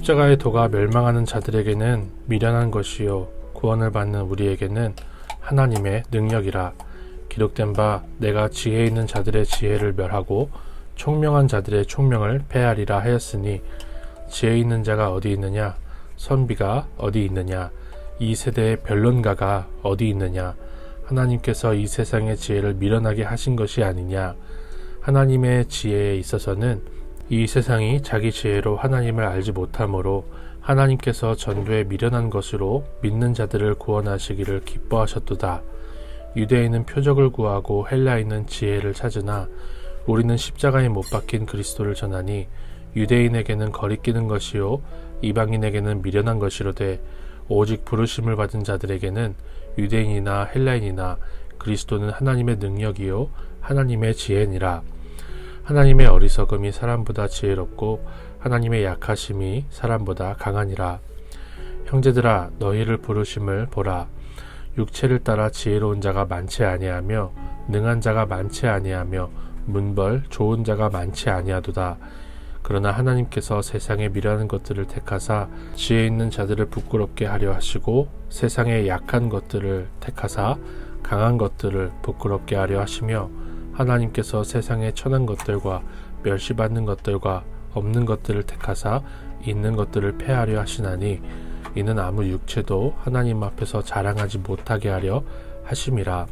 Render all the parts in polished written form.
십자가의 도가 멸망하는 자들에게는 미련한 것이요 구원을 받는 우리에게는 하나님의 능력이라. 기록된 바 내가 지혜 있는 자들의 지혜를 멸하고 총명한 자들의 총명을 패하리라 하였으니, 지혜 있는 자가 어디 있느냐? 선비가 어디 있느냐? 이 세대의 변론가가 어디 있느냐? 하나님께서 이 세상의 지혜를 미련하게 하신 것이 아니냐? 하나님의 지혜에 있어서는 이 세상이 자기 지혜로 하나님을 알지 못하므로 하나님께서 전도에 미련한 것으로 믿는 자들을 구원하시기를 기뻐하셨도다. 유대인은 표적을 구하고 헬라인은 지혜를 찾으나 우리는 십자가에 못 박힌 그리스도를 전하니, 유대인에게는 거리끼는 것이요 이방인에게는 미련한 것이로되 오직 부르심을 받은 자들에게는 유대인이나 헬라인이나 그리스도는 하나님의 능력이요 하나님의 지혜니라. 하나님의 어리석음이 사람보다 지혜롭고 하나님의 약하심이 사람보다 강하니라. 형제들아, 너희를 부르심을 보라. 육체를 따라 지혜로운 자가 많지 아니하며 능한 자가 많지 아니하며 문벌 좋은 자가 많지 아니하도다. 그러나 하나님께서 세상에 미련한 것들을 택하사 지혜 있는 자들을 부끄럽게 하려 하시고, 세상에 약한 것들을 택하사 강한 것들을 부끄럽게 하려 하시며, 하나님께서 세상에 천한 것들과 멸시받는 것들과 없는 것들을 택하사 있는 것들을 패하려 하시나니, 이는 아무 육체도 하나님 앞에서 자랑하지 못하게 하려 하심이라.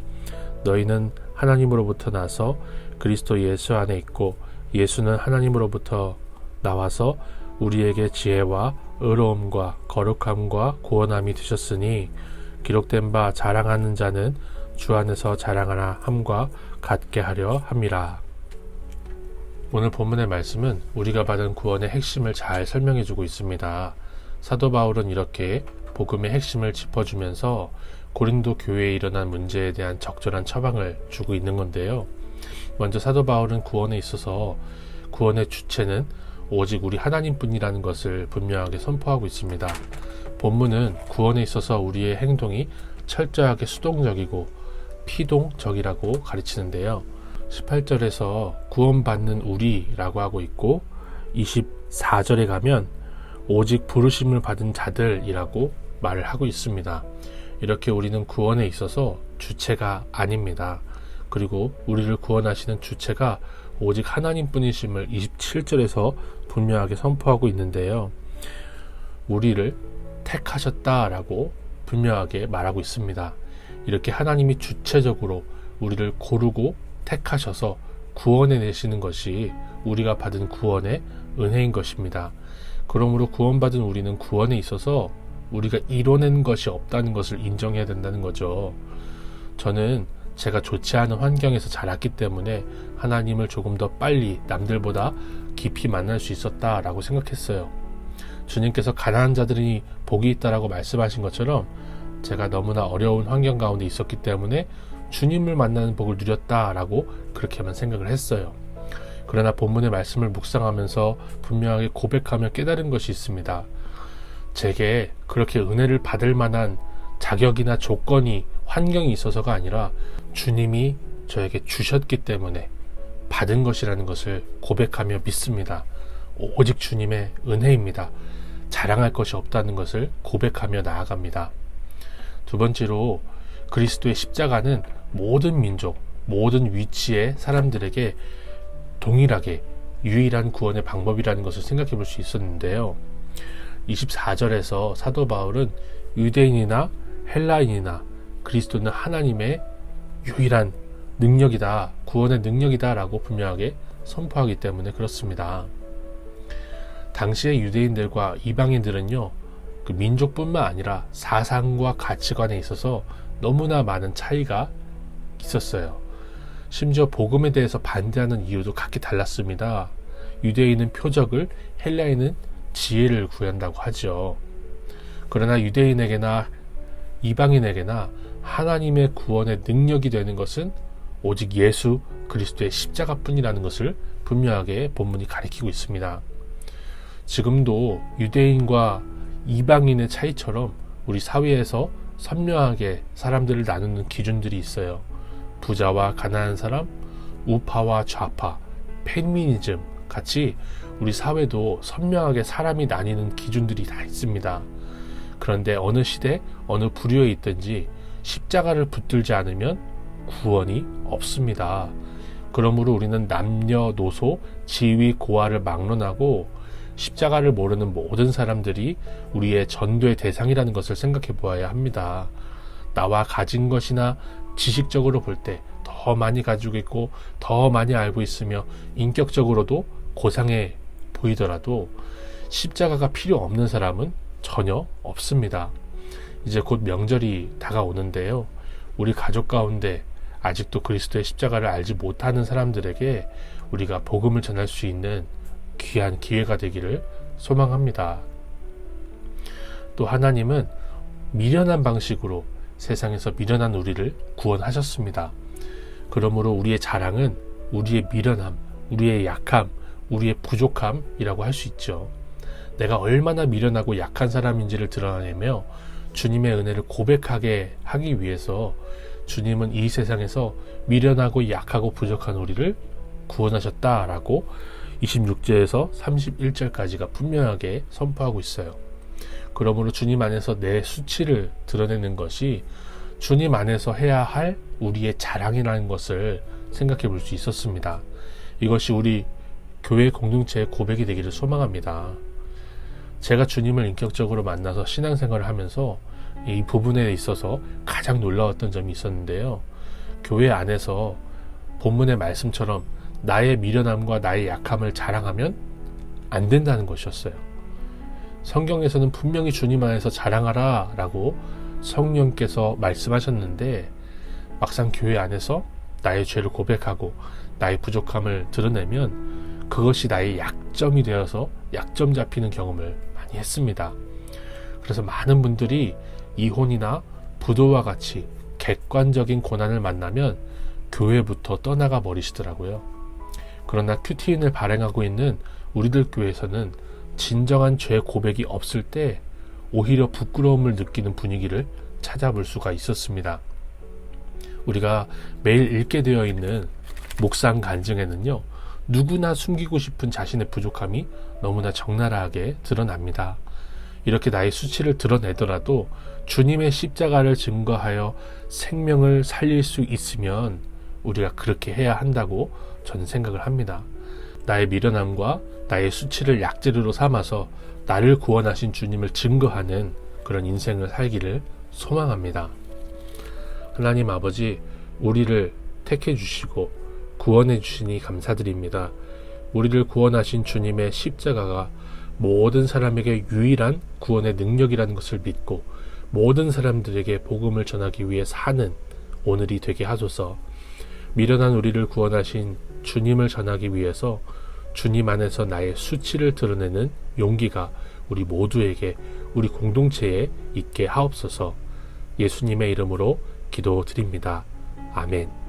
너희는 하나님으로부터 나서 그리스도 예수 안에 있고, 예수는 하나님으로부터 나와서 우리에게 지혜와 의로움과 거룩함과 구원함이 되셨으니, 기록된 바 자랑하는 자는 주 안에서 자랑하라 함과 같게 하려 함이라. 오늘 본문의 말씀은 우리가 받은 구원의 핵심을 잘 설명해주고 있습니다. 사도 바울은 이렇게 복음의 핵심을 짚어주면서 고린도 교회에 일어난 문제에 대한 적절한 처방을 주고 있는 건데요. 먼저 사도 바울은 구원에 있어서 구원의 주체는 오직 우리 하나님뿐이라는 것을 분명하게 선포하고 있습니다. 본문은 구원에 있어서 우리의 행동이 철저하게 수동적이고 피동적이라고 가르치는데요. 18절에서 구원받는 우리라고 하고 있고, 24절에 가면 오직 부르심을 받은 자들이라고 말을 하고 있습니다. 이렇게 우리는 구원에 있어서 주체가 아닙니다. 그리고 우리를 구원하시는 주체가 오직 하나님뿐이심을 27절에서 분명하게 선포하고 있는데요. 우리를 택하셨다라고 분명하게 말하고 있습니다. 이렇게 하나님이 주체적으로 우리를 고르고 택하셔서 구원해 내시는 것이 우리가 받은 구원의 은혜인 것입니다. 그러므로 구원받은 우리는 구원에 있어서 우리가 이뤄낸 것이 없다는 것을 인정해야 된다는 거죠. 저는 제가 좋지 않은 환경에서 자랐기 때문에 하나님을 조금 더 빨리 남들보다 깊이 만날 수 있었다라고 생각했어요. 주님께서 가난한 자들이 복이 있다라고 말씀하신 것처럼 제가 너무나 어려운 환경 가운데 있었기 때문에 주님을 만나는 복을 누렸다라고 그렇게만 생각을 했어요. 그러나 본문의 말씀을 묵상하면서 분명하게 고백하며 깨달은 것이 있습니다. 제게 그렇게 은혜를 받을 만한 자격이나 조건이, 환경이 있어서가 아니라 주님이 저에게 주셨기 때문에 받은 것이라는 것을 고백하며 믿습니다. 오직 주님의 은혜입니다. 자랑할 것이 없다는 것을 고백하며 나아갑니다. 두 번째로, 그리스도의 십자가는 모든 민족, 모든 위치의 사람들에게 동일하게 유일한 구원의 방법이라는 것을 생각해 볼 수 있었는데요. 24절에서 사도 바울은 유대인이나 헬라인이나 그리스도는 하나님의 유일한 능력이다, 구원의 능력이다 라고 분명하게 선포하기 때문에 그렇습니다. 당시의 유대인들과 이방인들은요, 그 민족뿐만 아니라 사상과 가치관에 있어서 너무나 많은 차이가 있었어요. 심지어 복음에 대해서 반대하는 이유도 각기 달랐습니다. 유대인은 표적을, 헬라인은 지혜를 구한다고 하죠. 그러나 유대인에게나 이방인에게나 하나님의 구원의 능력이 되는 것은 오직 예수 그리스도의 십자가뿐이라는 것을 분명하게 본문이 가리키고 있습니다. 지금도 유대인과 이방인의 차이처럼 우리 사회에서 선명하게 사람들을 나누는 기준들이 있어요. 부자와 가난한 사람, 우파와 좌파, 페미니즘, 같이 우리 사회도 선명하게 사람이 나뉘는 기준들이 다 있습니다. 그런데 어느 시대, 어느 부류에 있든지 십자가를 붙들지 않으면 구원이 없습니다. 그러므로 우리는 남녀노소, 지위, 고하를 막론하고 십자가를 모르는 모든 사람들이 우리의 전도의 대상이라는 것을 생각해 보아야 합니다. 나와 가진 것이나 지식적으로 볼 때 더 많이 가지고 있고 더 많이 알고 있으며 인격적으로도 고상해 보이더라도 십자가가 필요 없는 사람은 전혀 없습니다. 이제 곧 명절이 다가오는데요. 우리 가족 가운데 아직도 그리스도의 십자가를 알지 못하는 사람들에게 우리가 복음을 전할 수 있는 귀한 기회가 되기를 소망합니다. 또 하나님은 미련한 방식으로 세상에서 미련한 우리를 구원하셨습니다. 그러므로 우리의 자랑은 우리의 미련함, 우리의 약함, 우리의 부족함이라고 할 수 있죠. 내가 얼마나 미련하고 약한 사람인지를 드러내며 주님의 은혜를 고백하게 하기 위해서 주님은 이 세상에서 미련하고 약하고 부족한 우리를 구원하셨다라고 26절에서 31절까지가 분명하게 선포하고 있어요. 그러므로 주님 안에서 내 수치를 드러내는 것이 주님 안에서 해야 할 우리의 자랑이라는 것을 생각해 볼 수 있었습니다. 이것이 우리 교회 공동체의 고백이 되기를 소망합니다. 제가 주님을 인격적으로 만나서 신앙생활을 하면서 이 부분에 있어서 가장 놀라웠던 점이 있었는데요. 교회 안에서 본문의 말씀처럼 나의 미련함과 나의 약함을 자랑하면 안 된다는 것이었어요. 성경에서는 분명히 주님 안에서 자랑하라 라고 성령께서 말씀하셨는데 막상 교회 안에서 나의 죄를 고백하고 나의 부족함을 드러내면 그것이 나의 약점이 되어서 약점 잡히는 경험을 많이 했습니다. 그래서 많은 분들이 이혼이나 부도와 같이 객관적인 고난을 만나면 교회부터 떠나가 버리시더라고요. 그러나 큐티인을 발행하고 있는 우리들 교회에서는 진정한 죄 고백이 없을 때 오히려 부끄러움을 느끼는 분위기를 찾아볼 수가 있었습니다. 우리가 매일 읽게 되어 있는 묵상 간증에는요, 누구나 숨기고 싶은 자신의 부족함이 너무나 적나라하게 드러납니다. 이렇게 나의 수치를 드러내더라도 주님의 십자가를 증거하여 생명을 살릴 수 있으면 우리가 그렇게 해야 한다고 저는 생각을 합니다. 나의 미련함과 나의 수치를 약재료로 삼아서 나를 구원하신 주님을 증거하는 그런 인생을 살기를 소망합니다. 하나님 아버지, 우리를 택해 주시고 구원해 주시니 감사드립니다. 우리를 구원하신 주님의 십자가가 모든 사람에게 유일한 구원의 능력이라는 것을 믿고 모든 사람들에게 복음을 전하기 위해 사는 오늘이 되게 하소서. 미련한 우리를 구원하신 주님을 전하기 위해서 주님 안에서 나의 수치를 드러내는 용기가 우리 모두에게, 우리 공동체에 있게 하옵소서. 예수님의 이름으로 기도드립니다. 아멘.